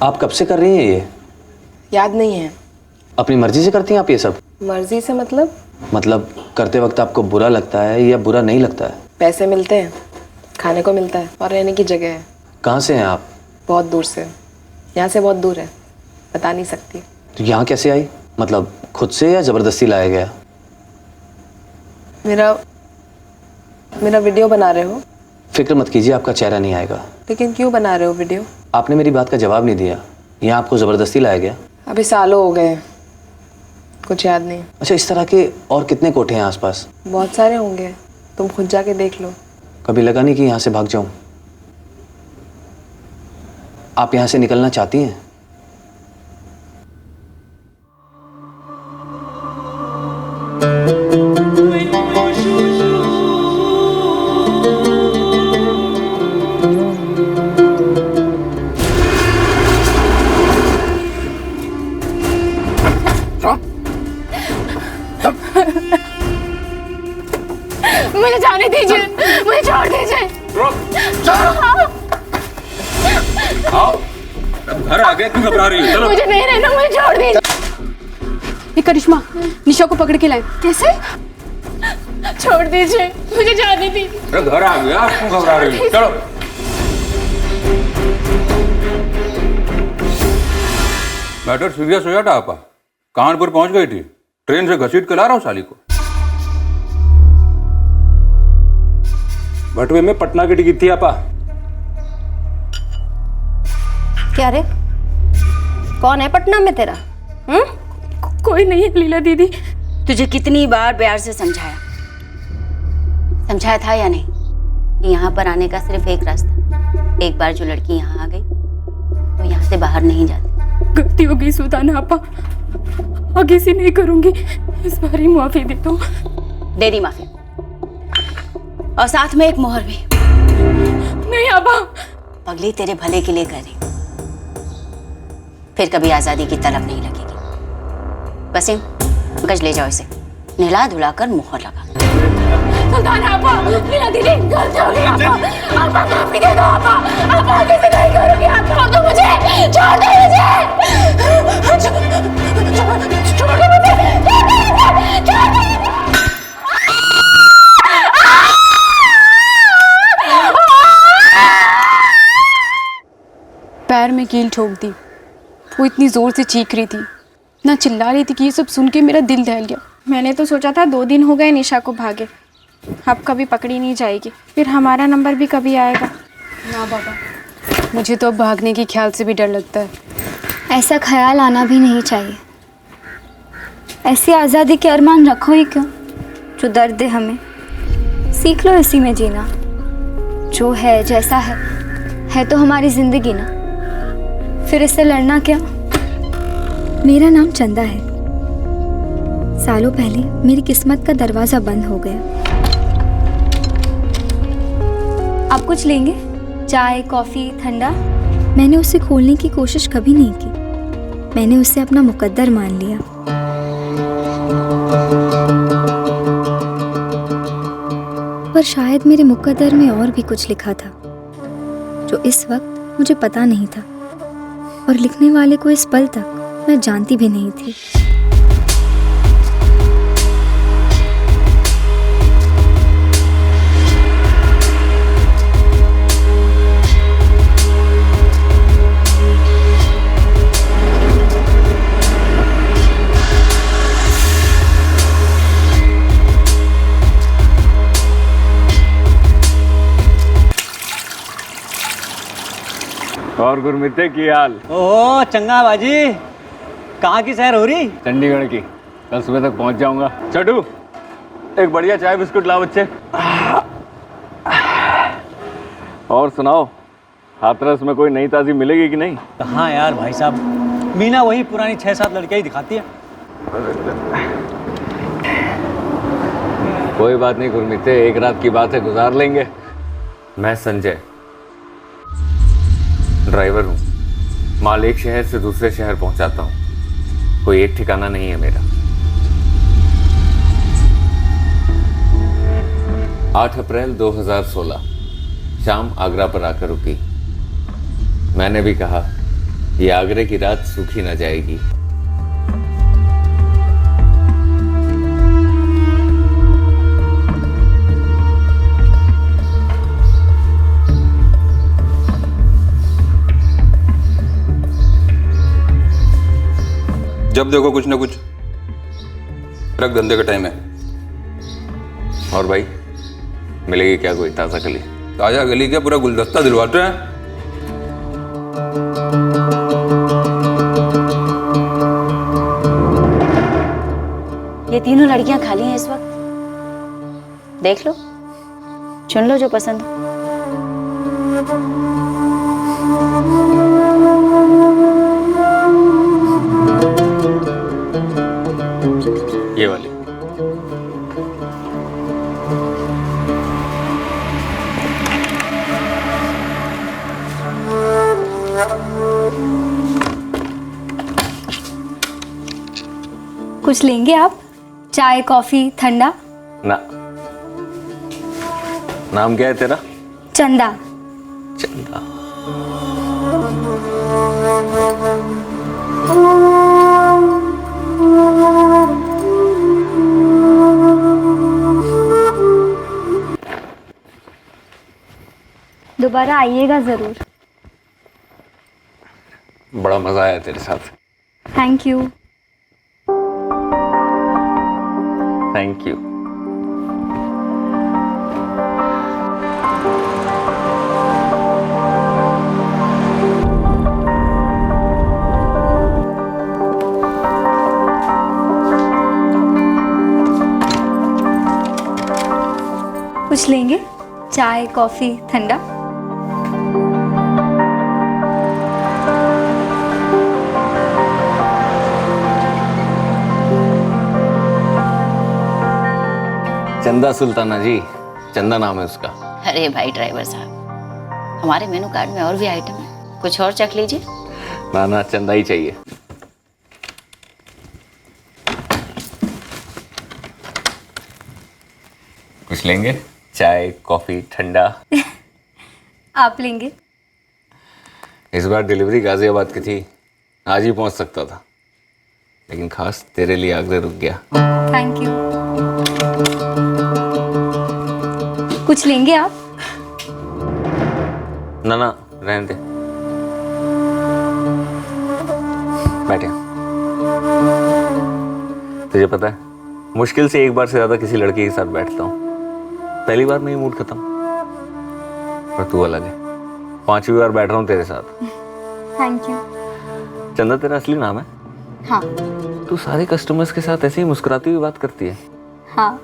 आप कब से कर रही हैं ये? याद नहीं है। अपनी मर्जी से करती हैं आप ये सब? मर्जी से मतलब करते वक्त आपको बुरा लगता है या बुरा नहीं लगता है? पैसे मिलते हैं, खाने को मिलता है और रहने की जगह है। कहाँ से हैं आप? बहुत दूर से। यहाँ से बहुत दूर है, बता नहीं सकती। तो यहाँ कैसे आई? मतलब खुद से या जबरदस्ती लाया गया? मेरा वीडियो बना रहे हो? फिक्र मत कीजिए, आपका चेहरा नहीं आएगा। लेकिन क्यों बना रहे हो वीडियो? आपने मेरी बात का जवाब नहीं दिया। यहाँ आपको जबरदस्ती लाया गया? अभी सालों हो गए, कुछ याद नहीं। अच्छा, इस तरह के और कितने कोठे हैं आसपास? बहुत सारे होंगे, तुम खुद जाके देख लो। कभी लगा नहीं कि यहाँ से भाग जाऊं? आप यहाँ से निकलना चाहती हैं? मुझे जाने दीजिए, मुझे छोड़ दीजिए। आओ, अब घर आ गए, क्यों घबरा रही हो? चलो। मुझे नहीं रहना, मुझे छोड़ दीजिए। ये करिश्मा, निशा को पकड़ के लाए। कैसे? छोड़ दीजिए, मुझे जाने दीजिए। अरे घर आ गया, क्यों घबरा रही हो? चलो। मैटर सीरियस हो जाता आपा। कानपुर पहुंच गई थी, ट्रेन से घसीट के ला रहा हूँ साली को। बटवे में पटना की टिकट थी आपा। क्या रे, कौन है पटना में तेरा? कोई नहीं है लीला दीदी। तुझे कितनी बार प्यार से समझाया था या नहीं कि यहाँ पर आने का सिर्फ एक रास्ता। एक बार जो लड़की यहाँ आ गई तो यहाँ से बाहर नहीं जाती। गलती हो गई सुल्ताना आपा, आगे से नहीं करूंगी। इस बार ही माफी दे दो। दे दी माफी, और साथ में एक मोहर भी। नहीं आपा। पगली तेरे भले के लिए कर रही, फिर कभी आजादी की तलब नहीं लगेगी। वसीम, पंकज ले जाओ इसे, नहला धुला कर मोहर लगा। सुल्ताना आपा, लीला दीदी गलती हो गई आपा। आपा माफी दे दो आपा। आपा आगे से नहीं करूंगी। आप छोड़ दो मुझे, छोड़ दो मुझे, छोड़ दो मुझे। पैर में कील ठोक दी। वो इतनी जोर से चीख रही थी, ना चिल्ला रही थी कि ये सब सुन के मेरा दिल दहल गया। मैंने तो सोचा था 2 दिन हो गए निशा को भागे, अब कभी पकड़ी नहीं जाएगी, फिर हमारा नंबर भी कभी आएगा। ना बाबा, मुझे तो अब भागने के ख्याल से भी डर लगता है। ऐसा ख्याल आना भी नहीं चाहिए। ऐसी आज़ादी के अरमान रखो ही क्यों जो दर्द दे हमें। सीख लो इसी में जीना। जो है जैसा है तो हमारी ज़िंदगी ना, फिर इससे लड़ना क्या। मेरा नाम चंदा है। सालों पहले मेरी किस्मत का दरवाज़ा बंद हो गया। आप कुछ लेंगे? चाय, कॉफ़ी, ठंडा? मैंने उसे खोलने की कोशिश कभी नहीं की। मैंने उसे अपना मुकद्दर मान लिया। पर शायद मेरे मुकद्दर में और भी कुछ लिखा था जो इस वक्त मुझे पता नहीं था, और लिखने वाले को इस पल तक मैं जानती भी नहीं थी। और गुरमिते की हाल? ओह चंगा बाजी, कहाँ की सैर हो रही? चंडीगढ़ की। कल सुबह तक पहुंच जाऊंगा। चटू, एक बढ़िया चाय बिस्कुट लाओ बच्चे। और सुनाओ, हाथरस में कोई नई ताज़ी मिलेगी कि नहीं? हाँ यार भाई साहब, मीना वही पुरानी 6-7 लड़कियां ही दिखाती है। कोई बात नहीं गुरमिते, एक रात की बात है, गुजार लेंगे। मैं संजय, ड्राइवर हूँ। माल एक शहर से दूसरे शहर पहुंचाता हूँ, कोई एक ठिकाना नहीं है मेरा। 8 अप्रैल 2016 शाम आगरा पर आकर रुकी। मैंने भी कहा ये आगरे की रात सूखी न जाएगी। जब देखो कुछ ना कुछ, ट्रक धंधे का टाइम है। और भाई मिलेगी क्या कोई ताज़ा कली? ताजा गली क्या, पूरा गुलदस्ता दिलवाते हैं। ये तीनों लड़कियां खाली हैं इस वक्त, देख लो, चुन लो जो पसंद हो। ये वाली। कुछ लेंगे आप? चाय कॉफी ठंडा? ना। नाम क्या है तेरा? चंदा। चंदा। दोबारा आइएगा जरूर। बड़ा मजा आया तेरे साथ। Thank you. Thank you. कुछ लेंगे? चाय कॉफी ठंडा? चंदा सुल्ताना जी, चंदा नाम है उसका। अरे भाई ड्राइवर साहब, हमारे मेनू कार्ड में और भी आइटम है, कुछ और चख लीजिए। ना ना, चंदा ही चाहिए। कुछ लेंगे? चाय कॉफी ठंडा? आप लेंगे? इस बार डिलीवरी गाजियाबाद की थी, आज ही पहुंच सकता था, लेकिन खास तेरे लिए आगरे रुक गया। Thank you. कुछ लेंगे आप? ना ना, रहने दे। बैठे। तुझे पता है, मुश्किल से एक बार से ज्यादा किसी लड़की के साथ बैठता हूँ, पहली बार में ही मूड खत्म। पर तू अलग है, 5वीं बार बैठ रहा हूँ तेरे साथ। Thank you. चंदा तेरा असली नाम है? हाँ। तू सारे कस्टमर्स के साथ ऐसे ही मुस्कुराती हुई बात करती है? हाँ।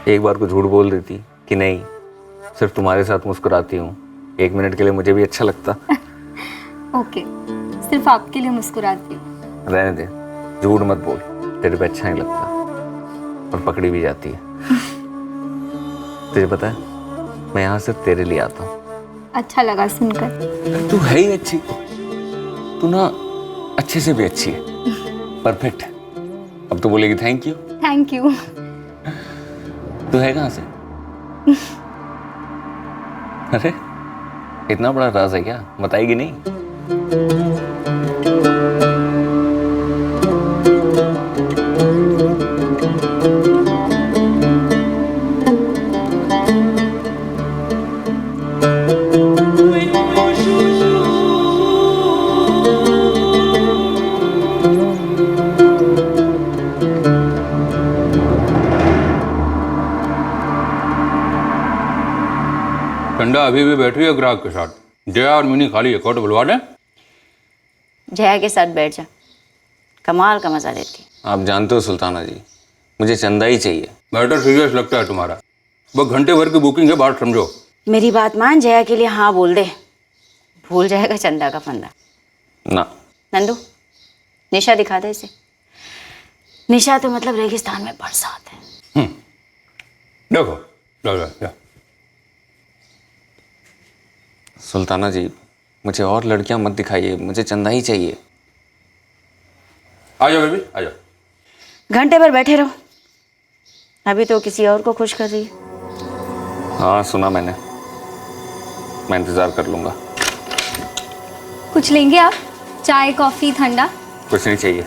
एक बार को झूठ बोल देती कि नहीं, सिर्फ तुम्हारे साथ मुस्कुराती हूँ, 1 मिनट के लिए मुझे भी अच्छा लगता। ओके, सिर्फ आपके लिए मुस्कुराती हूँ। रहने दे, झूठ मत बोल, तेरे पे अच्छा नहीं लगता, और पकड़ी भी जाती है। तुझे पता है, मैं यहाँ सिर्फ तेरे लिए आता हूँ। अच्छा लगा सुनकर। तू है ही अच्छी, तू ना अच्छे से भी अच्छी है, परफेक्ट है। अब तो बोलेगी थैंक यू। Thank you. तू है कहाँ से? अरे इतना बड़ा राज है क्या, बताएगी नहीं? चंदा अभी भी बैठी है ग्राहक के साथ। जया और मिनी खाली है, कोट बुलवा दें? जया के साथ बैठ जा, कमाल का मजा देती। आप जानते हो सुल्ताना जी, मुझे चंदा ही चाहिए। मैटर सीरियस लगता है तुम्हारा, बस घंटे भर की बुकिंग है, बात समझो। मेरी बात मान, जया के लिए हाँ बोल दे, भूल जाएगा चंदा का फंदा। ना। नंदू, निशा दिखा दे इसे। निशा तो मतलब रेगिस्तान में बरसात है। देखो लो। सुल्ताना जी, मुझे और लड़कियां मत दिखाइए, मुझे चंदा ही चाहिए। आ जाओ बेबी, आ जाओ। घंटे भर बैठे रहो, अभी तो किसी और को खुश कर रही है। हाँ सुना मैंने, मैं इंतजार कर लूंगा। कुछ लेंगे आप? चाय, कॉफ़ी, ठंडा? कुछ नहीं चाहिए।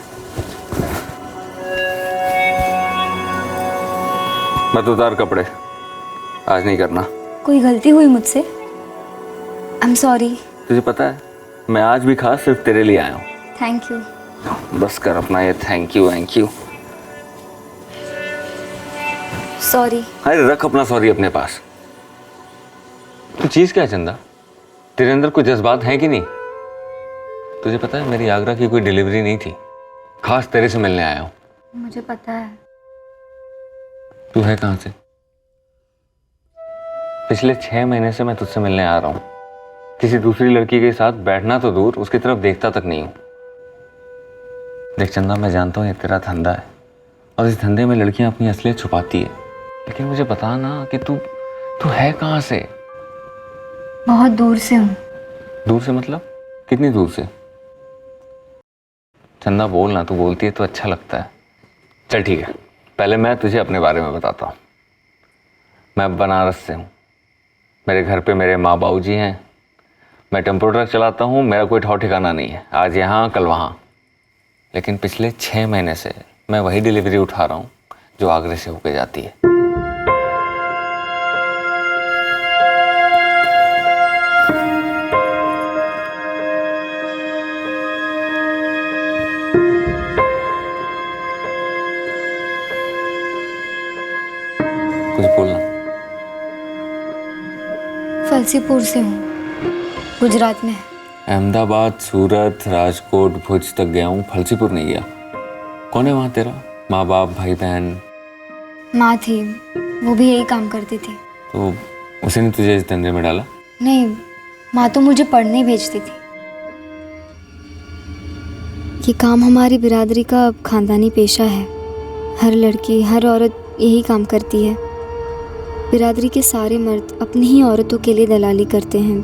मत उतार कपड़े, आज नहीं करना। कोई गलती हुई मुझसे? I am sorry. तुझे पता है मैं आज भी खास सिर्फ तेरे लिए आया हूँ। Thank you. बस कर अपना ये थैंक यू। सॉरी। अरे रख अपना सॉरी अपने पास। तू चीज क्या है चंदा? तेरे अंदर कोई जज्बात हैं कि नहीं? तुझे पता है मेरी आगरा की कोई डिलीवरी नहीं थी, खास तेरे से मिलने आया हूँ। मुझे पता है। तू है कहाँ से? पिछले 6 महीने से मैं तुझसे मिलने आ रहा हूँ। किसी दूसरी लड़की के साथ बैठना तो दूर, उसकी तरफ देखता तक नहीं हूँ। देख चंदा, मैं जानता हूँ ये तेरा धंधा है और इस धंधे में लड़कियां अपनी असलियत छुपाती है, लेकिन मुझे बता ना कि तू है कहाँ से? बहुत दूर से हूँ। दूर से मतलब कितनी दूर से? चंदा बोल ना, तू बोलती है तो अच्छा लगता है। चल ठीक है, पहले मैं तुझे अपने बारे में बताता हूँ। मैं बनारस से हूँ। मेरे घर पे मेरे माँ बाबू जी हैं। मैं टेम्पो ट्रक चलाता हूँ, मेरा कोई ठौर ठिकाना नहीं है, आज यहाँ कल वहाँ। लेकिन पिछले 6 महीने से मैं वही डिलीवरी उठा रहा हूँ जो आगरे से होके जाती है। कुछ बोलना। फलसीपुर से हूँ, गुजरात में। अहमदाबाद, सूरत, राजकोट, भुज तक गया हूँ, फलसीपुर नहीं गया। कौन है वहाँ तेरा? माँ बाप, भाई बहन? माँ थी, वो भी यही काम करती थी। तो उसी ने तुझे इस धंधे में डाला? नहीं, माँ तो मुझे पढ़ने भेजती थी। ये काम हमारी बिरादरी का खानदानी पेशा है। हर लड़की, हर औरत यही काम करती है। बिरादरी के सारे मर्द अपनी ही औरतों के लिए दलाली करते हैं।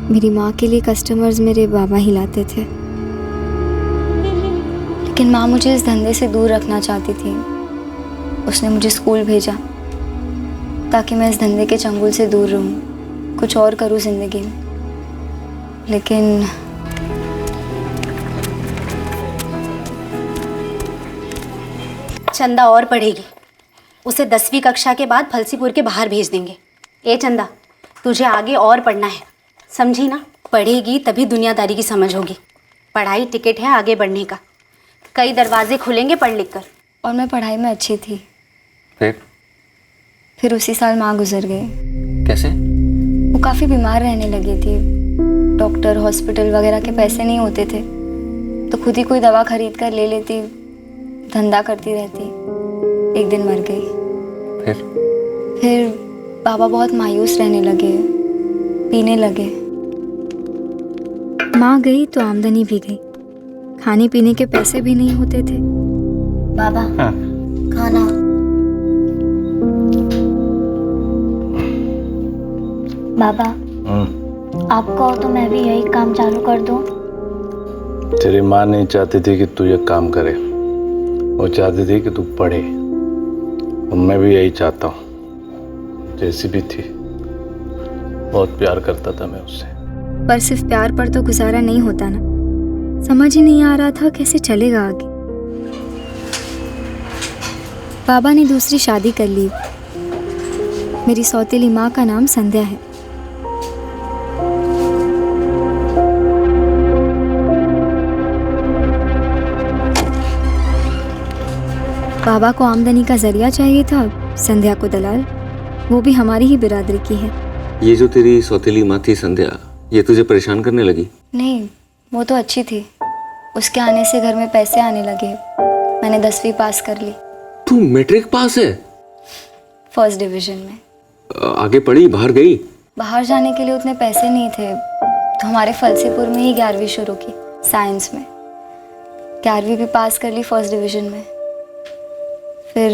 मेरी माँ के लिए कस्टमर्स मेरे बाबा ही लाते थे, लेकिन माँ मुझे इस धंधे से दूर रखना चाहती थी। उसने मुझे स्कूल भेजा ताकि मैं इस धंधे के चंगुल से दूर रहूं, कुछ और करूं ज़िंदगी में। लेकिन चंदा और पढ़ेगी, उसे 10वीं कक्षा के बाद फलसीपुर के बाहर भेज देंगे। ए चंदा, तुझे आगे और पढ़ना है, समझी ना? पढ़ेगी तभी दुनियादारी की समझ होगी। पढ़ाई टिकट है आगे बढ़ने का, कई दरवाजे खुलेंगे पढ़ लिख कर। और मैं पढ़ाई में अच्छी थी। फिर उसी साल माँ गुजर गई। कैसे? वो काफ़ी बीमार रहने लगी थी। डॉक्टर, हॉस्पिटल वगैरह के पैसे नहीं होते थे, तो खुद ही कोई दवा खरीद कर ले लेती, धंधा करती रहती। एक दिन मर गई। फिर बाबा बहुत मायूस रहने लगे, पीने लगे। माँ गई तो आमदनी भी गई, खाने पीने के पैसे भी नहीं होते थे। बाबा खाना। बाबा आप कहो तो मैं भी यही काम चालू कर दूं। तेरी माँ नहीं चाहती थी कि तू ये काम करे, वो चाहती थी कि तू पढ़े। और मैं भी यही चाहता हूँ। जैसी भी थी, बहुत प्यार करता था मैं उससे। पर सिर्फ प्यार पर तो गुजारा नहीं होता ना। समझ ही नहीं आ रहा था कैसे चलेगा आगे। बाबा ने दूसरी शादी कर ली। मेरी सौतेली माँ का नाम संध्या है। बाबा को आमदनी का जरिया चाहिए था, संध्या को दलाल, वो भी हमारी ही बिरादरी की है। ये जो तेरी सौतेली माँ थी संध्या, ये तुझे परेशान करने लगी? नहीं, वो तो अच्छी थी। उसके आने से घर में पैसे आने लगे। मैंने 10वीं पास कर ली। तू मैट्रिक पास है? फर्स्ट डिवीजन में। आगे पढ़ी, बाहर गई? बाहर जाने के लिए उतने पैसे नहीं थे, तो हमारे फलसीपुर में ही 11वीं शुरू की, साइंस में। 11वीं भी पास कर ली फर्स्ट डिवीजन में। फिर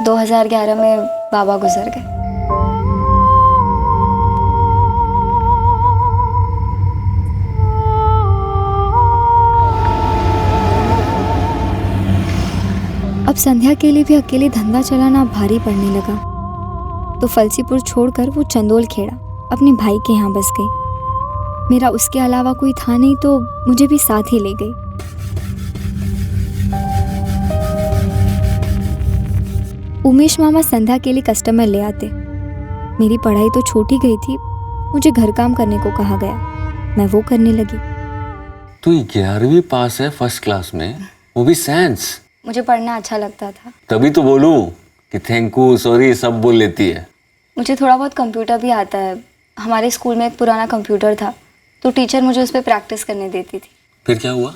2011 में बाबा गुजर गए। अब संध्या के लिए भी अकेले धंधा चलाना भारी पड़ने लगा, तो फलसीपुर छोड़कर वो चंदोल खेड़ा अपने भाई के यहाँ बस गई। मेरा उसके अलावा कोई था नहीं तो मुझे भी साथ ही ले गई। उमेश मामा संध्या के लिए कस्टमर ले आते। मेरी पढ़ाई तो छोटी गई थी, मुझे घर काम करने को कहा गया, मैं वो करने लगी। तू 11वीं पास है फर्स्ट क्लास में, वो भी साइंस। मुझे पढ़ना अच्छा लगता था। तभी तो बोलूं कि थैंक यू सॉरी सब बोल लेती है। मुझे थोड़ा बहुत कंप्यूटर भी आता है। हमारे स्कूल में एक पुराना कंप्यूटर था तो टीचर मुझे उस पर प्रैक्टिस करने देती थी। फिर क्या हुआ?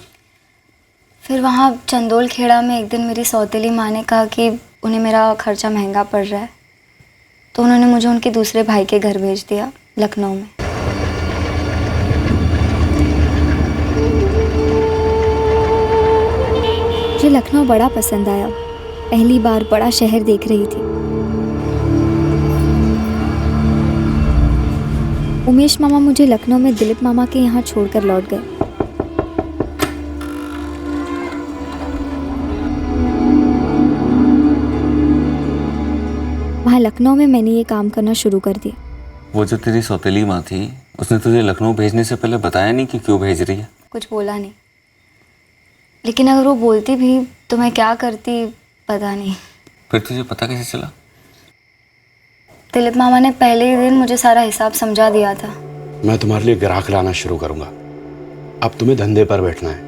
फिर वहाँ चंदोल खेड़ा में एक दिन मेरी सौतेली माँ ने कहा कि उन्हें मेरा खर्चा महंगा पड़ रहा है, तो उन्होंने मुझे उनके दूसरे भाई के घर भेज दिया लखनऊ में। मुझे लखनऊ बड़ा पसंद आया, पहली बार बड़ा शहर देख रही थी। उमेश मामा मुझे लखनऊ में दिलीप मामा के यहाँ छोड़कर लौट गए। वहाँ लखनऊ में मैंने ये काम करना शुरू कर दिया। वो जो तेरी सौतेली माँ थी, उसने तुझे लखनऊ भेजने से पहले बताया नहीं कि क्यों भेज रही है? कुछ बोला नहीं, लेकिन अगर वो बोलती भी तो मैं क्या करती पता नहीं। फिर तुझे पता कैसे चला? दिलीप मामा ने पहले ही दिन मुझे सारा हिसाब समझा दिया था। मैं तुम्हारे लिए ग्राहक लाना शुरू करूंगा, अब तुम्हें धंधे पर बैठना है।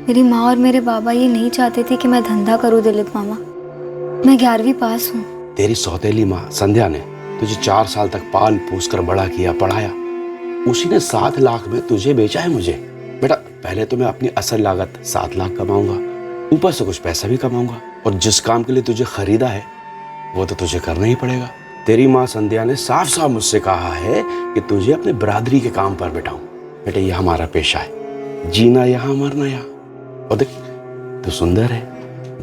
मेरी माँ और मेरे बाबा ये नहीं चाहते थे कि मैं धंधा करूँ दिलीप मामा। मैं 11वीं पास हूँ। तेरी सौतेली माँ संध्या ने तुझे 4 साल तक पाल पोस कर बड़ा किया, पढ़ाया। उसी ने 7 लाख में तुझे बेचा है मुझे। बेटा पहले तो मैं अपनी असल लागत 7 लाख कमाऊंगा, ऊपर से कुछ पैसा भी कमाऊंगा, और जिस काम के लिए तुझे खरीदा है वो तो तुझे करना ही पड़ेगा। तेरी माँ संध्या ने साफ साफ मुझसे कहा है कि तुझे अपने बरादरी के काम पर बैठाऊं। बेटा ये हमारा पेशा है, जीना यहाँ मरना यहाँ। और देख तू सुंदर है,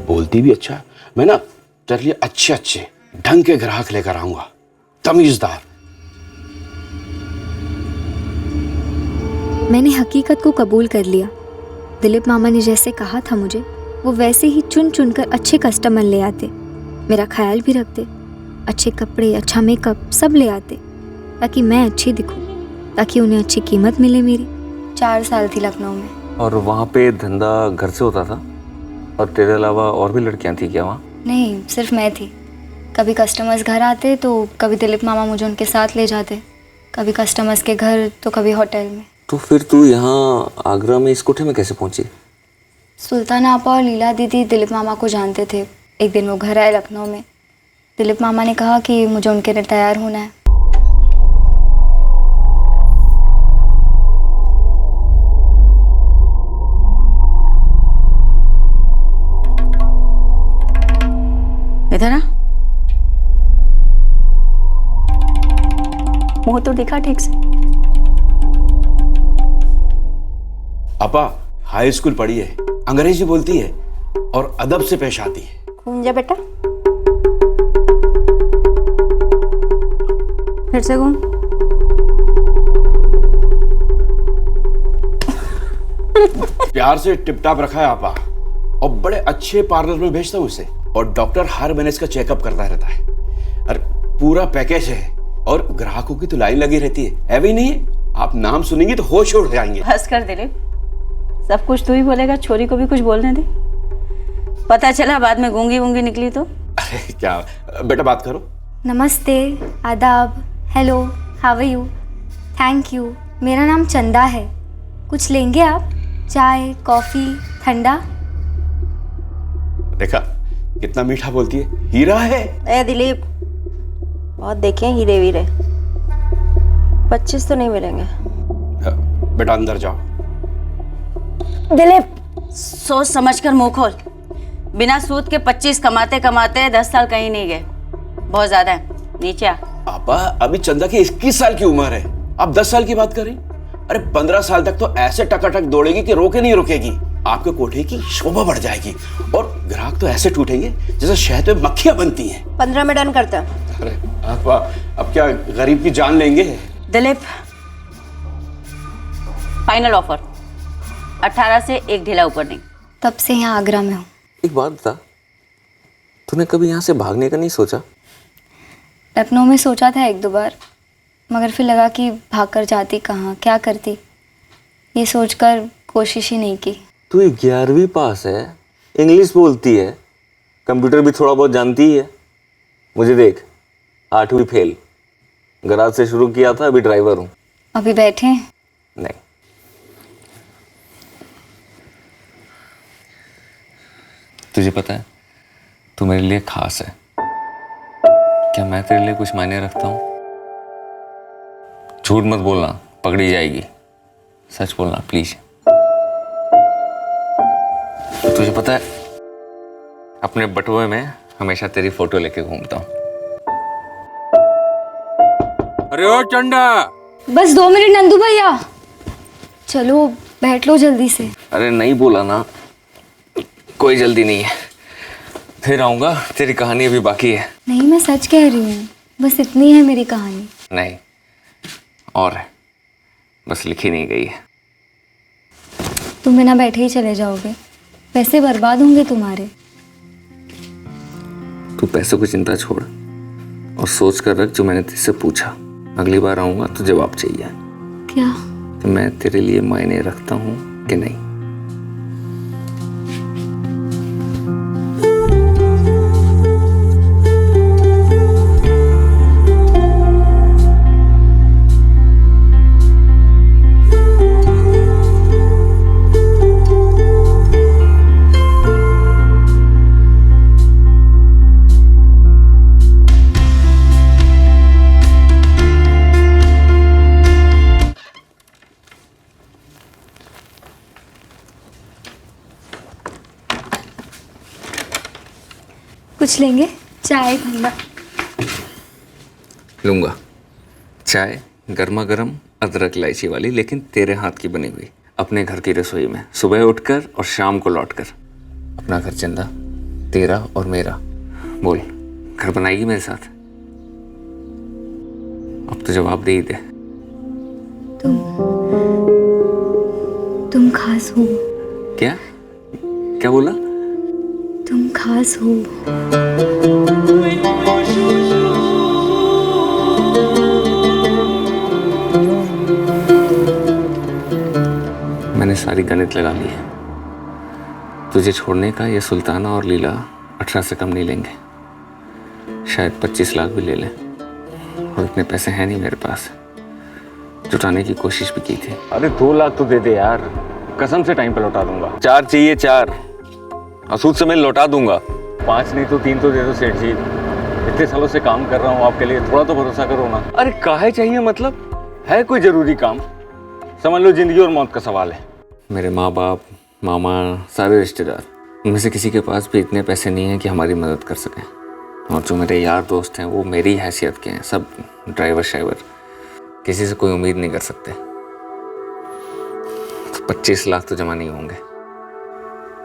बोलती भी अच्छा। मैं ना तेरे लिए अच्छे अच्छे ढंग के ग्राहक लेकर आऊंगा, तमीजदार। मैंने हकीकत को कबूल कर लिया। दिलीप मामा ने जैसे कहा था मुझे, वो वैसे ही चुन चुन कर अच्छे कस्टमर ले आते, मेरा ख्याल भी रखते, अच्छे कपड़े, अच्छा मेकअप सब ले आते, ताकि मैं अच्छी दिखूं, ताकि उन्हें अच्छी कीमत मिले मेरी। 4 साल थी लखनऊ में। और वहाँ पे धंधा घर से होता था? और तेरे अलावा और भी लड़कियाँ थी क्या वहाँ? नहीं, सिर्फ मैं थी। कभी कस्टमर्स घर आते तो कभी दिलीप मामा मुझे उनके साथ ले जाते, कभी कस्टमर्स के घर तो कभी होटल में। तो फिर तू यहाँ आगरा में इस कोठे में कैसे पहुँची? सुल्तान आपा और लीला दीदी दिलीप मामा को जानते थे। एक दिन वो घर आए लखनऊ में। दिलीप मामा ने कहा कि मुझे उनके लिए तैयार होना है। इधर आ, मुंह तो दिखा ठीक से। अपा हाई स्कूल पढ़ी है, अंग्रेजी बोलती है और अदब से पेश आती है। घूम जा बेटा, फिर से घूम। प्यार से टिपटाप रखा है आपा, और बड़े अच्छे पार्लर में भेजता हूँ उसे, और डॉक्टर हर महीने इसका चेकअप करता रहता है। अरे पूरा पैकेज है, और ग्राहकों की तो लाइन लगी रहती है भी नहीं है? आप नाम सुनेंगे तो होश उड़ जाएंगे। बस कर दिलीप, सब कुछ तू ही बोलेगा, छोरी को भी कुछ बोलने दे। पता चला बाद में गूंगी वूंगी निकली तो। अरे क्या बेटा, बात करो। नमस्ते, आदाब, hello, how are you, thank you. मेरा नाम चंदा है। कुछ लेंगे आप? चाय, कॉफ़ी, ठंडा? देखा कितना मीठा बोलती है, हीरा है। ए दिलीप, बहुत देखे हीरे वीरे, 25 तो नहीं मिलेंगे। बेटा अंदर जाओ। दिलीप सोच समझ कर मुंह खोल। बिना सूद के 25 कमाते कमाते 10 साल कहीं नहीं गए, बहुत ज्यादा है। नीचे आ। आपा अभी चंदा की 21 साल की उम्र है, आप 10 साल की बात करें? अरे 15 साल तक तो ऐसे टकाटक दौड़ेगी कि रोके नहीं रुकेगी। आपके कोठे की शोभा बढ़ जाएगी, और ग्राहक तो ऐसे टूटेंगे जैसे शहद में मक्खियां बनती हैं। 15 में डन करता। अरे आपा अब क्या गरीब की जान लेंगे? दिलीप फाइनल ऑफर, 18 से एक ढीला ऊपर नहीं। तब से यहाँ आगरा में हूँ। एक बात बता, तूने कभी यहाँ से भागने का नहीं सोचा? लखनऊ में सोचा था 1-2 बार, मगर फिर लगा कि भाग कर जाती कहाँ, क्या करती। ये सोचकर कोशिश ही नहीं की। तू 11वीं पास है, इंग्लिश बोलती है, कंप्यूटर भी थोड़ा बहुत जानती ही है। मुझे देख, 8वीं फेल, गराज से शुरू किया था, अभी ड्राइवर हूँ। अभी बैठे हैं? नहीं, तुझे पता है तू मेरे लिए खास है। क्या मैं तेरे लिए कुछ मायने रखता हूँ? झूठ मत बोलना, पकड़ी जाएगी। सच बोलना प्लीज। तुझे पता है अपने बटुए में हमेशा तेरी फोटो लेके घूमता हूँ। अरे ओ चंदा, बस 2 मिनट नंदू भैया, चलो बैठ लो जल्दी से। अरे नहीं बोला ना, कोई जल्दी नहीं है, फिर आऊंगा, तेरी कहानी अभी बाकी है। नहीं, मैं सच कह रही हूँ, बस इतनी है मेरी कहानी। नहीं, और है, बस लिखी नहीं गई है। तुम बिना बैठे ही चले जाओगे, पैसे बर्बाद होंगे तुम्हारे। तू पैसों की चिंता छोड़ और सोच कर रख जो मैंने तुझसे पूछा। अगली बार आऊंगा तो जवाब चाहिए। क्या? कि मैं तेरे लिए मायने रखता हूँ कि नहीं। कुछ लेंगे? चाय ठंडा? लूंगा। चाय गर्मा गर्म अदरक इलायची वाली, लेकिन तेरे हाथ की बनी हुई, अपने घर की रसोई में, सुबह उठकर और शाम को लौटकर। अपना घर चंदा, तेरा और मेरा। बोल, घर बनाएगी मेरे साथ? अब तो जवाब दे ही दे। तुम खास हो। क्या क्या बोला? तुम खास हो। मैंने सारी गणित लगा ली है। तुझे छोड़ने का ये सुल्ताना और लीला 18 से कम नहीं लेंगे। शायद 25 लाख भी ले लें, और इतने पैसे हैं नहीं मेरे पास। जुटाने की कोशिश भी की थी। अरे 2 लाख तो दे दे यार, कसम से टाइम पे लौटा दूंगा। 4 चाहिए, 4 असूद से मैं लौटा दूंगा। 5 नहीं तो 3 तो दे दो सेठ जी। इतने सालों से काम कर रहा हूँ आपके लिए, थोड़ा तो भरोसा करो ना। अरे काहे चाहिए, मतलब है कोई जरूरी काम? समझ लो जिंदगी और मौत का सवाल है। मेरे माँ बाप, मामा, सारे रिश्तेदार, उनमें से किसी के पास भी इतने पैसे नहीं हैं कि हमारी मदद कर सकें। और जो मेरे यार दोस्त हैं वो मेरी हैसियत के हैं, सब ड्राइवर शाइवर, किसी से कोई उम्मीद नहीं कर सकते। तो 25 लाख तो जमा नहीं होंगे।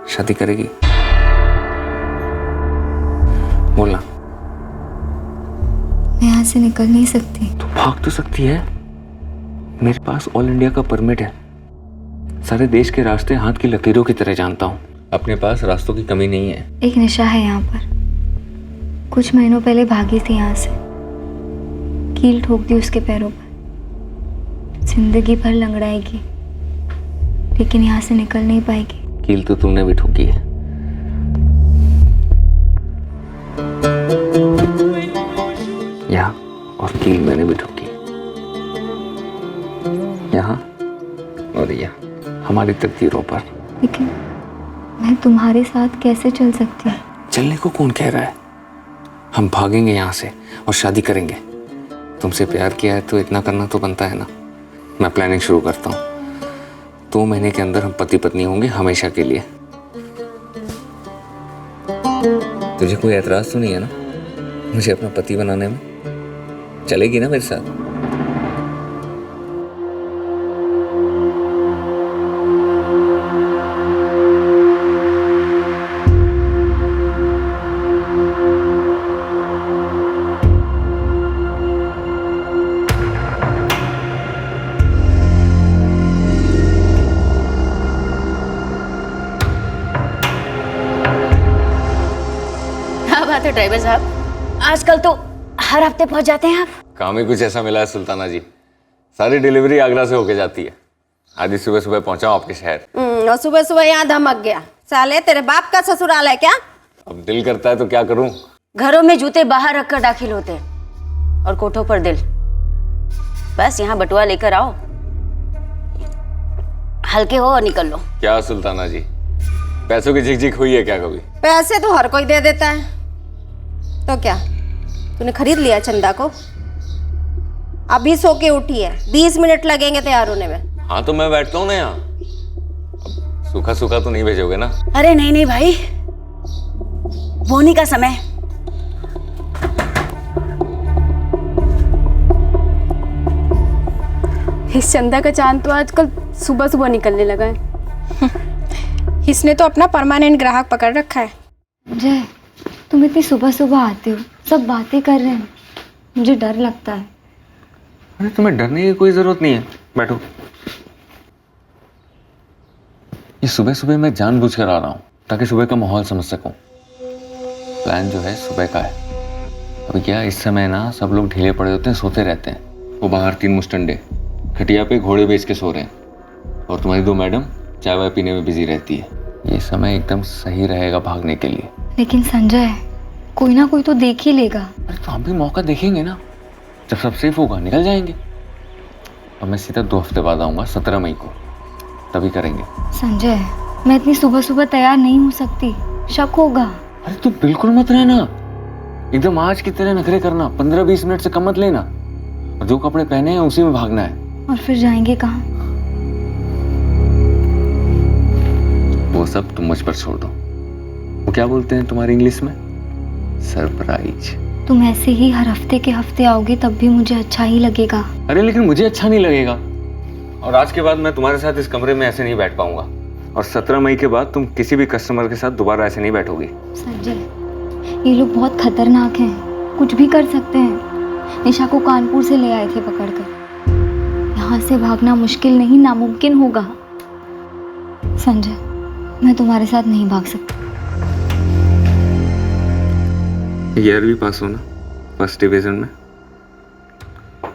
शादी करेगी? बोलना। मैं यहाँ से निकल नहीं सकती। तो भाग तो सकती है, मेरे पास ऑल इंडिया का परमिट है। सारे देश के रास्ते हाथ की लकीरों की तरह जानता हूँ। अपने पास रास्तों की कमी नहीं है। एक नशा है यहाँ पर। कुछ महीनों पहले भागी थी यहाँ से, कील ठोक दी उसके पैरों पर। जिंदगी भर लंगड़ाएगी, लेकिन यहाँ से निकल नहीं पाएगी। कील तो तुमने भी ठोकी है। यहाँ, और कील मैंने भी ठोकी। यहाँ और यहाँ, हमारी तकदीरों पर। लेकिन मैं तुम्हारे साथ कैसे चल सकती हूँ? चलने को कौन कह रहा है? हम भागेंगे यहाँ से और शादी करेंगे। तुमसे प्यार किया है तो इतना करना तो बनता है ना। मैं प्लानिंग शुरू करता हूँ। 2 महीने के अंदर हम पति पत्नी होंगे हमेशा के लिए। तुझे कोई एतराज तो नहीं है ना मुझे अपना पति बनाने में? चलेगी ना मेरे साथ? बात है ड्राइवर साहब, आजकल तो हर हफ्ते पहुंच जाते हैं आप। काम ही कुछ ऐसा मिला है सुल्ताना जी, सारी डिलीवरी आगरा से होके जाती है। आज ही सुबह सुबह पहुंचा हूं आपके शहर। और सुबह सुबह यहाँ धमक गया। साले तेरे बाप का ससुराल है क्या? अब दिल करता है तो क्या करूं। घरों में जूते बाहर रखकर दाखिल होते हैं और कोठों पर दिल। बस यहाँ बटुआ लेकर आओ, हल्के हो और निकल लो। क्या सुल्ताना जी, पैसों की झिकझिक हुई है क्या कभी? पैसे तो हर कोई दे देता है, तो क्या तूने खरीद लिया चंदा को? अभी सो के उठी है, 20 मिनट लगेंगे तैयार होने में। हाँ तो मैं बैठता हूँ ना यहाँ। अब सूखा सूखा तो नहीं भेजोगे ना? अरे नहीं नहीं भाई, बोनी का समय। इस चंदा का चांद तो आजकल सुबह सुबह निकलने लगा है। इसने तो अपना परमानेंट ग्राहक पकड़ रखा है। जय, तुम इतनी सुबह सुबह आते हो, सब बातें कर रहे हैं, मुझे डर लगता है। अरे तुम्हें डरने की कोई जरूरत नहीं है, बैठो। ये सुबह सुबह मैं जानबूझकर आ रहा हूँ ताकि सुबह का माहौल समझ सकूं। प्लान जो है सुबह का है। अभी क्या इस समय ना सब लोग ढीले पड़े होते हैं, सोते रहते हैं। वो बाहर 3 मुस्टंडे खटिया पे घोड़े बेच के सो रहे हैं और तुम्हारी 2 मैडम चाय वाय पीने में बिजी रहती है। ये समय एकदम सही रहेगा भागने के लिए। लेकिन संजय, कोई ना कोई तो देख ही लेगा। अरे तो हम भी मौका देखेंगे ना, जब सब सेफ होगा निकल जाएंगे। और मैं सीधा 2 हफ्ते बाद आऊँगा, 17 मई को, तभी करेंगे। संजय, मैं इतनी सुबह सुबह तैयार नहीं हो सकती, शक होगा। अरे तू बिल्कुल मत रहना, एकदम आज की तरह नखरे करना, 15-20 मिनट से कम मत लेना। और जो कपड़े पहने हैं उसी में भागना है। और फिर जाएंगे कहाँ? वो सब तुम मुझ पर छोड़ दो। वो क्या बोलते हैं तुम्हारी इंग्लिश में? सरप्राइज। तुम ऐसे ही हर हफ्ते के हफ्ते आओगे तब भी मुझे अच्छा ही लगेगा। अरे लेकिन मुझे अच्छा नहीं लगेगा। और आज के बाद मैं तुम्हारे साथ इस कमरे में ऐसे नहीं बैठ पाऊंगा। और 17 मई के बाद तुम किसी भी कस्टमर के साथ दोबारा ऐसे नहीं बैठोगी। संजय, ये लोग बहुत खतरनाक हैं, कुछ भी कर सकते हैं। निशा को कानपुर से ले आए थे पकड़कर। यहाँ से भागना मुश्किल नहीं, नामुमकिन होगा। संजय, मैं तुम्हारे साथ नहीं भाग सकती। 11वीं पास हो ना, फर्स्ट डिवीजन में।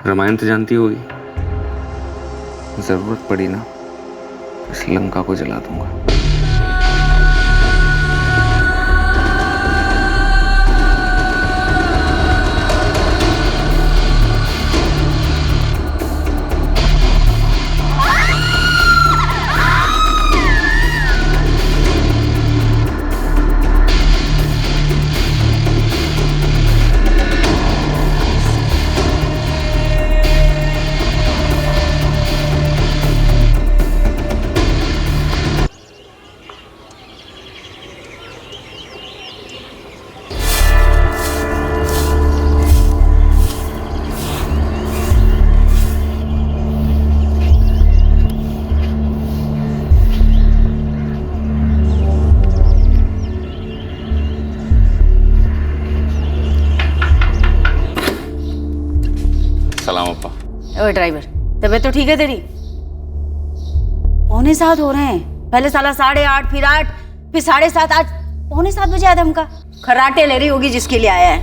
रामायण तो जानती होगी। जरूरत पड़ी ना श्रीलंका को जला दूंगा। सलाम अप्पा। ओए ड्राइवर, तबीयत तो ठीक है तेरी? 6:45 हो रहे हैं। पहले साला 8:30, फिर 8, फिर 7:30, आज 6:45 बजे आया हमका। खराटे ले रही होगी जिसके लिए आया है।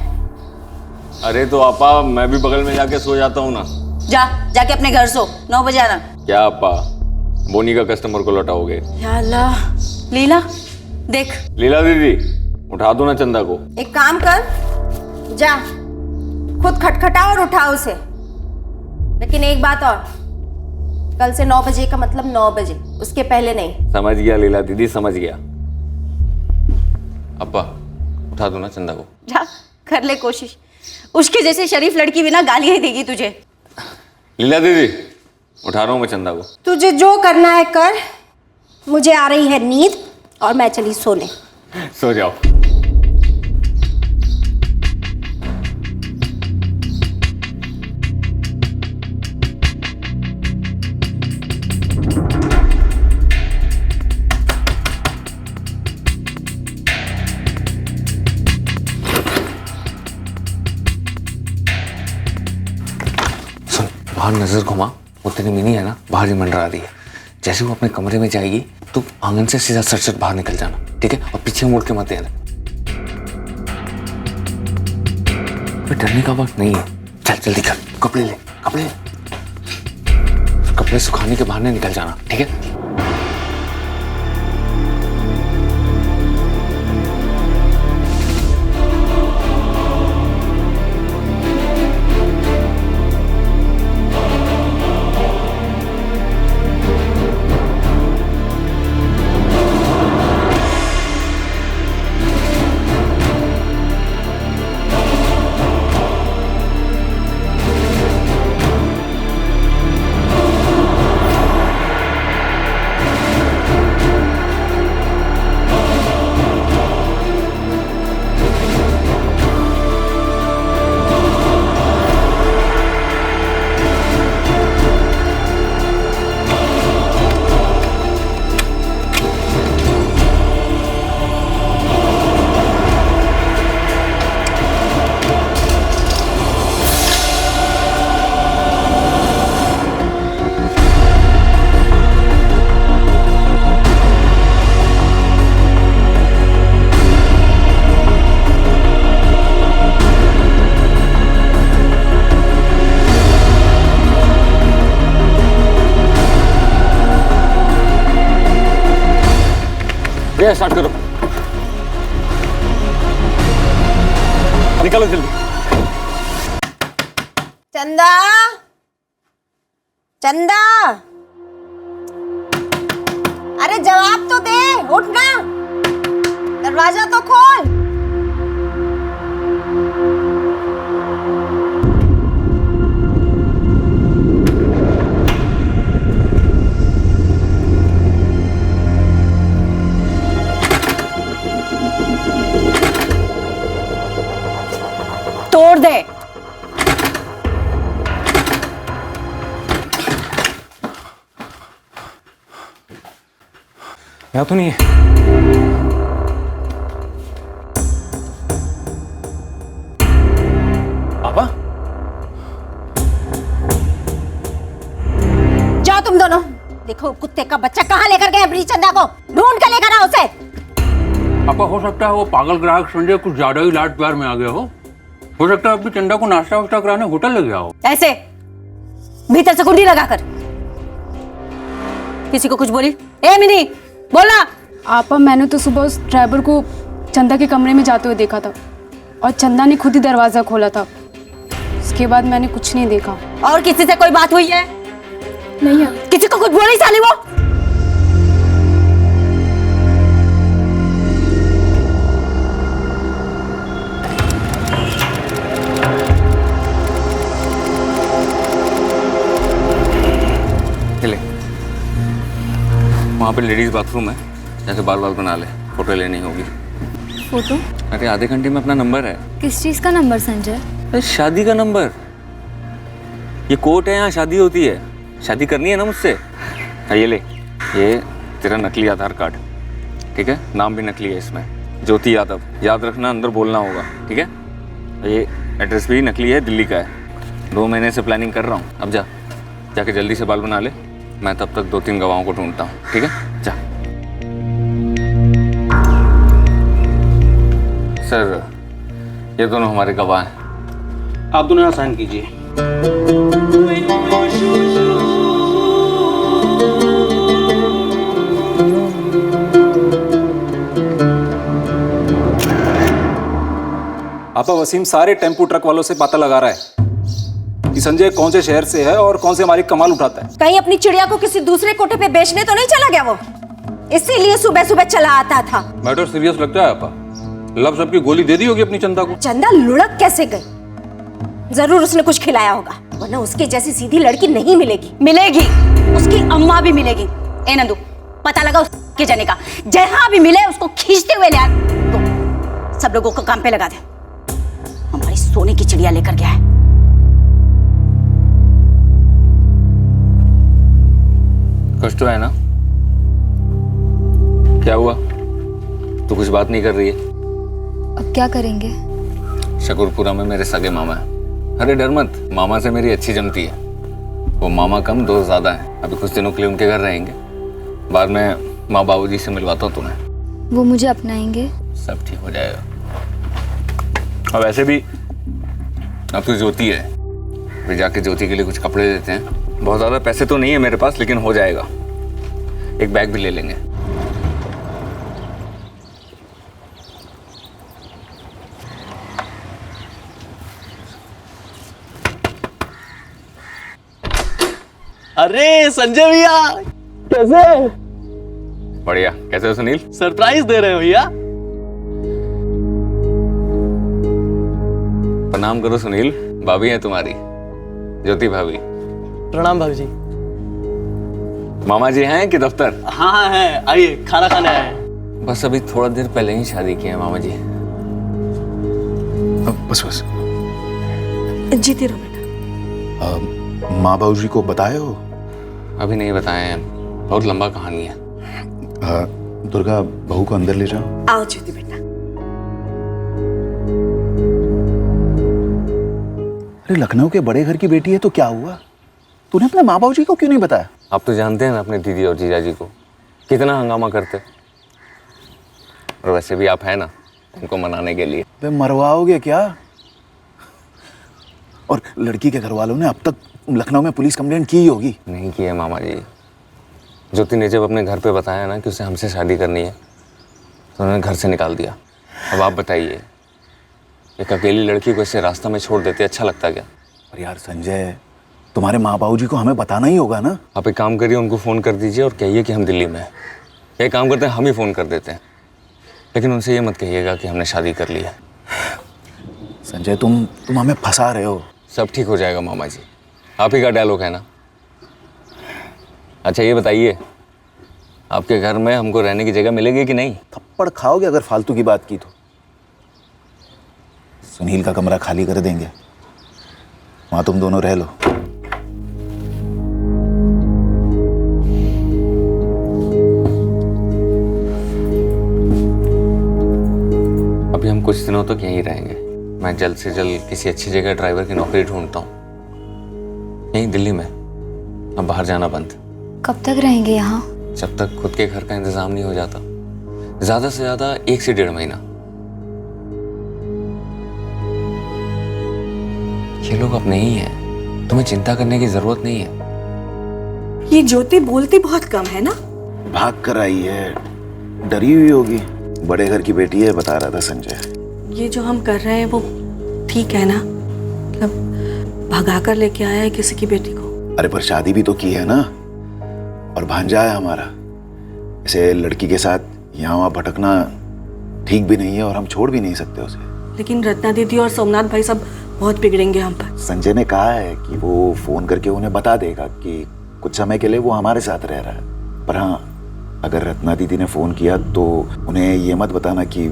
अरे तो आपा मैं भी बगल में जाके सो जाता हूँ ना। जाके अपने घर सो, 9 बजे आना। क्या आपा, बोनी का कस्टमर को लौटाओगे? या अल्लाह। लीला देख। लीला दीदी, उठा दो ना चंदा को। एक काम कर, जा खुद खटखटा और उठा उसे। लेकिन एक बात और, कल से 9 बजे का मतलब 9 बजे, उसके पहले नहीं। समझ गया लीला दीदी, समझ गया। अप्पा उठा दो ना चंदा को। जा कर ले कोशिश, उसके जैसे शरीफ लड़की भी ना गालियां ही देगी तुझे। लीला दीदी, उठा रहा हूँ मैं चंदा को। तुझे जो करना है कर, मुझे आ रही है नींद और मैं चली सोने। सो जाओ। बाहर नजर घुमा, वो तेरी मिनी है ना बाहर ही मंडरा रही है। जैसे वो अपने कमरे में जाएगी तो आंगन से सीधा सट बाहर निकल जाना, ठीक है? और पीछे मुड़ के मत देना। डरने का वक्त नहीं है। चल जल्दी कर, कपड़े ले, कपड़े ले। कपड़े सुखाने के बहाने निकल जाना, ठीक है? स्टार्ट करो, निकालो जल्दी। चंदा, चंदा, अरे जवाब तो दे, उठ ना, दरवाजा तो खोल। तोड़ दे। यहाँ तो नहीं है। पापा, जाओ तुम दोनों, देखो कुत्ते का बच्चा कहाँ लेकर गए अपनी चंदा को, ढूंढ कर लेकर आओ उसे। पापा हो सकता है वो पागल ग्राहक संजय कुछ ज्यादा ही लाड प्यार में आ गया हो सकता है अपनी चंदा को नाश्ता वास्ता कराने होटल ले गया हो। ऐसे भीतर से कुंडी लगाकर। किसी को कुछ बोली? ए मिनी, बोला। आपा, मैंने तो सुबह उस ड्राइवर को चंदा के कमरे में जाते हुए देखा था और चंदा ने खुद ही दरवाजा खोला था। उसके बाद मैंने कुछ नहीं देखा। और किसी से कोई बात हुई है? नहीं है। किसी को कुछ बोली साली वो? वहाँ पे लेडीज बाथरूम है, जैसे बाल बाल बना ले, फोटो लेनी होगी। फोटो? अरे आधे घंटे में अपना नंबर है। किस चीज़ का नंबर संजय? अरे शादी का नंबर। ये कोर्ट है, यहाँ शादी होती है। शादी करनी है ना मुझसे। ये ले, ये तेरा नकली आधार कार्ड, ठीक है? नाम भी नकली है इसमें, ज्योति यादव। याद रखना, अंदर बोलना होगा, ठीक है? ये एड्रेस भी नकली है, दिल्ली का है। 2 महीने से प्लानिंग कर रहा हूँ। अब जाके जल्दी से बाल बना ले, मैं तब तक 2-3 गवाहों को ढूंढता हूँ, ठीक है? जा। सर, ये दोनों हमारे गवाह हैं। आप दोनों यहाँ साइन कीजिए। आपा, वसीम सारे टेम्पू ट्रक वालों से पता लगा रहा है कि संजय कौन से शहर से है और कौन से हमारी कमाल उठाता है। कहीं अपनी चिड़िया को किसी दूसरे कोठे पे बेचने तो नहीं चला गया वो? इसीलिए सुबह सुबह चला आता था। मैटर सीरियस लगता है आपा। लब सबकी गोली दे दी होगी अपनी चंदा को। चंदा लुढ़क कैसे गई? जरूर उसने कुछ खिलाया होगा, वरना उसके जैसी सीधी लड़की नहीं मिलेगी। मिलेगी, उसकी अम्मा भी मिलेगी। ए नंदू, पता लगा उसके जने का, जहां भी मिले उसको खींचते हुए ले आ। तो सब लोगों को काम पे लगा दे। हमारी सोने की चिड़िया लेकर गया है। कुछ तो है ना? क्या हुआ? तू कुछ बात नहीं कर रही है? अब क्या करेंगे? शकरपुरा में मेरे सगे मामा है। अरे डर मत, मामा से मेरी अच्छी जमती है। वो मामा कम, दोस्त ज्यादा है। अभी कुछ दिनों के लिए उनके घर रहेंगे, बाद में माँ बाबूजी से मिलवाता हूँ तुम्हें। वो मुझे अपनाएंगे? सब ठीक हो जाएगा। और वैसे भी अब तो ज्योति है, फिर जाके ज्योति के लिए कुछ कपड़े देते हैं, बहुत ज़्यादा पैसे तो नहीं है मेरे पास, लेकिन हो जाएगा। एक बैग भी ले लेंगे। अरे संजय भैया, कैसे? बढ़िया। कैसे हो सुनील? सरप्राइज दे रहे हो भैया? प्रणाम करो सुनील, भाभी है तुम्हारी, ज्योति भाभी। प्रणाम भाभी जी। मामा जी हैं कि दफ्तर? हाँ हाँ है, आइए खाना खाने आए। बस अभी थोड़ा देर पहले ही शादी की है मामा जी। बस बस। जीती रहो बेटा। माँ बाबूजी को बताए हो? अभी नहीं बताए हैं, बहुत लंबा कहानी है। दुर्गा, बहू को अंदर ले जाओ। आओ ज्योति बेटा। अरे लखनऊ के बड़े घर की बेटी है तो क्या हुआ? तूने अपने माँ बाबूजी को क्यों नहीं बताया? आप तो जानते हैं ना अपने दीदी और जीजा जी को, कितना हंगामा करते। और वैसे भी आप हैं ना उनको मनाने के लिए। वे मरवाओगे क्या? और लड़की के घर वालों ने अब तक लखनऊ में पुलिस कंप्लेंट की होगी। नहीं की है मामा जी। ज्योति ने जब अपने घर पे बताया ना कि उसे हमसे शादी करनी है तो उन्होंने घर से निकाल दिया। अब आप बताइए, एक अकेली लड़की को ऐसे रास्ता में छोड़ देते अच्छा लगता क्या? पर यार संजय, तुम्हारे माँ बाबूजी को हमें बताना ही होगा ना। आप एक काम करिए, उनको फ़ोन कर दीजिए और कहिए कि हम दिल्ली में हैं। एक काम करते हैं, हम ही फ़ोन कर देते हैं, लेकिन उनसे ये मत कहिएगा कि हमने शादी कर ली है। संजय तुम हमें फंसा रहे हो। सब ठीक हो जाएगा मामा जी, आप ही का डायलॉग है ना। अच्छा ये बताइए, आपके घर में हमको रहने की जगह मिलेगी कि नहीं? थप्पड़ खाओगे अगर फालतू की बात की तो। सुनील का कमरा खाली कर देंगे, वहां तुम दोनों रह लो। अभी हम कुछ दिनों तक यहीं रहेंगे। मैं जल्द से जल्द किसी अच्छी जगह ड्राइवर की नौकरी ढूंढता हूँ, यहीं दिल्ली में। अब बाहर जाना बंद। कब तक रहेंगे यहाँ? जब तक खुद के घर का इंतजाम नहीं हो जाता, ज्यादा से ज्यादा 1 से 1.5 महीना। ये लोग अपने ही हैं, तुम्हें चिंता करने की जरूरत नहीं है। ये ज्योति बोलती बहुत कम है ना? भाग कर आई है, डरी हुई होगी। बड़े घर की बेटी है, बता रहा था संजय। ये जो हम कर रहे हैं वो ठीक है ना? मतलब भगा कर लेके आया है किसी की बेटी को। अरे पर शादी भी तो की है ना, और भांजा है हमारा। ऐसे लड़की के साथ यहाँ वहाँ भटकना ठीक भी नहीं है, और हम छोड़ भी नहीं सकते उसे। लेकिन रत्ना दीदी और सोमनाथ भाई सब बहुत बिगड़ेंगे हम पर। संजय ने कहा है कि वो फोन करके उन्हें बता देगा कि कुछ समय के लिए वो हमारे साथ रह रहा है। पर हाँ, अगर रत्ना दीदी ने फोन किया तो उन्हें ये मत बताना कि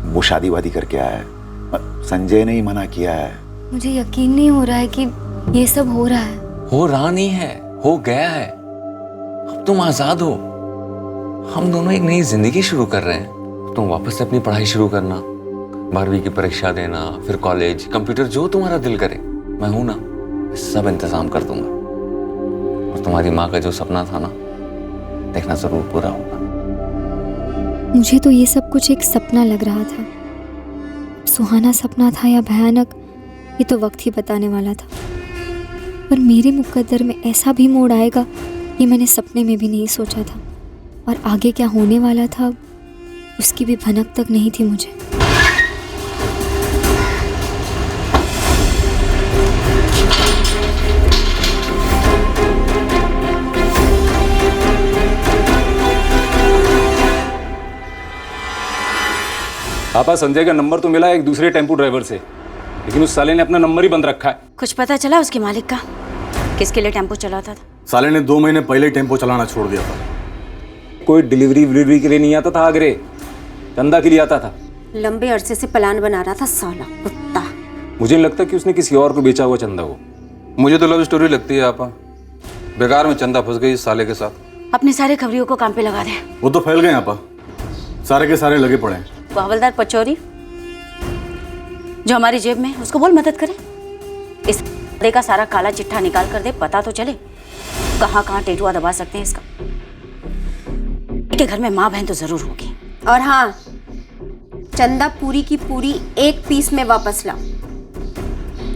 वो शादी वादी करके आया है। संजय ने ही मना किया है। मुझे यकीन नहीं हो रहा है कि ये सब हो रहा है। हो रहा नहीं है, हो गया है। अब तुम आजाद हो, हम दोनों एक नई जिंदगी शुरू कर रहे हैं। तुम वापस से अपनी पढ़ाई शुरू करना, 12वीं की परीक्षा देना, फिर कॉलेज, कंप्यूटर, जो तुम्हारा दिल करे। मैं हूं ना, सब इंतजाम कर दूंगा। और तुम्हारी माँ का जो सपना था ना, देखना जरूर पूरा होगा। मुझे तो ये सब कुछ एक सपना लग रहा था। सुहाना सपना था या भयानक, ये तो वक्त ही बताने वाला था। पर मेरे मुकद्दर में ऐसा भी मोड़ आएगा, ये मैंने सपने में भी नहीं सोचा था। और आगे क्या होने वाला था, उसकी भी भनक तक नहीं थी मुझे। पापा, संजय का नंबर तो मिला एक दूसरे टेम्पो ड्राइवर से, लेकिन उस साले ने अपना नंबर ही बंद रखा है। कुछ पता चला उसके मालिक का? किसके लिए टेम्पो चलाता था? साले ने 2 महीने पहले ही टेम्पो चलाना छोड़ दिया था। कोई डिलीवरी के लिए नहीं आता था आगरे, चंदा के लिए आता था। लंबे अरसे से प्लान बना रहा था साला कुत्ता। मुझे नहीं लगता कि उसने किसी और को बेचा हुआ चंदा हो। मुझे तो लव स्टोरी लगती है आपा। बेकार में चंदा फंस गई इस साले के साथ। अपने सारे खबरियों को काम पे लगा दे। वो तो फैल गए आपा, सारे के सारे लगे पड़े हैं। वो हवलदार पचौरी जो हमारी जेब में, उसको बोल मदद करे। इस का सारा काला चिट्ठा निकाल कर दे, पता तो चले कहाँ कहाँ टेटुआ दबा सकते हैं इसका। के घर में माँ बहन तो जरूर होगी। और हाँ, चंदा पूरी की पूरी 1 पीस में वापस लाओ,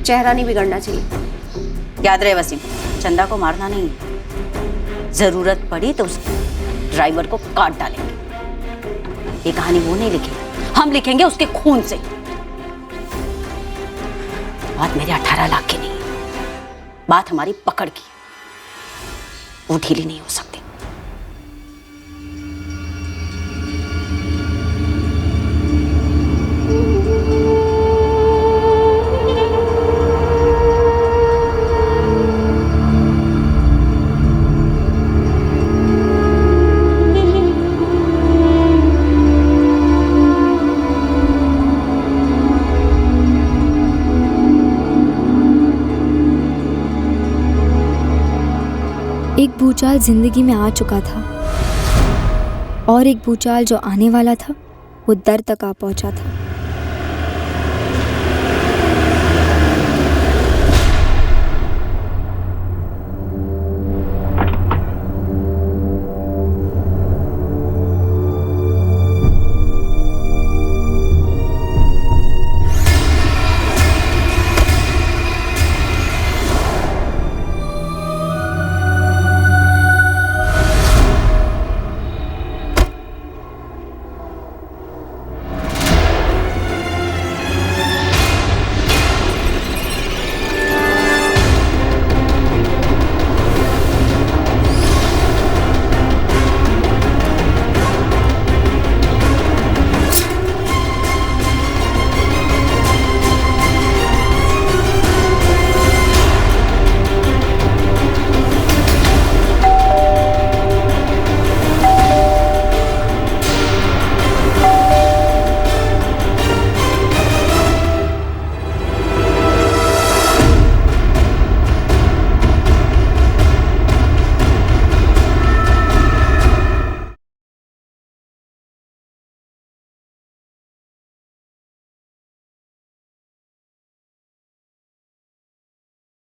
चेहरा नहीं बिगड़ना चाहिए। याद रहे वसीम। चंदा को मारना नहीं, जरूरत पड़ी तो उस ड्राइवर को काट डालेंगे। ये कहानी वो नहीं लिखेगी, हम लिखेंगे उसके खून से। बात मेरे 18 लाख की नहीं है, बात हमारी पकड़ की, वो ढीली नहीं हो सकती। एक भूचाल जिंदगी में आ चुका था और एक भूचाल जो आने वाला था वो दर तक आ पहुंचा था।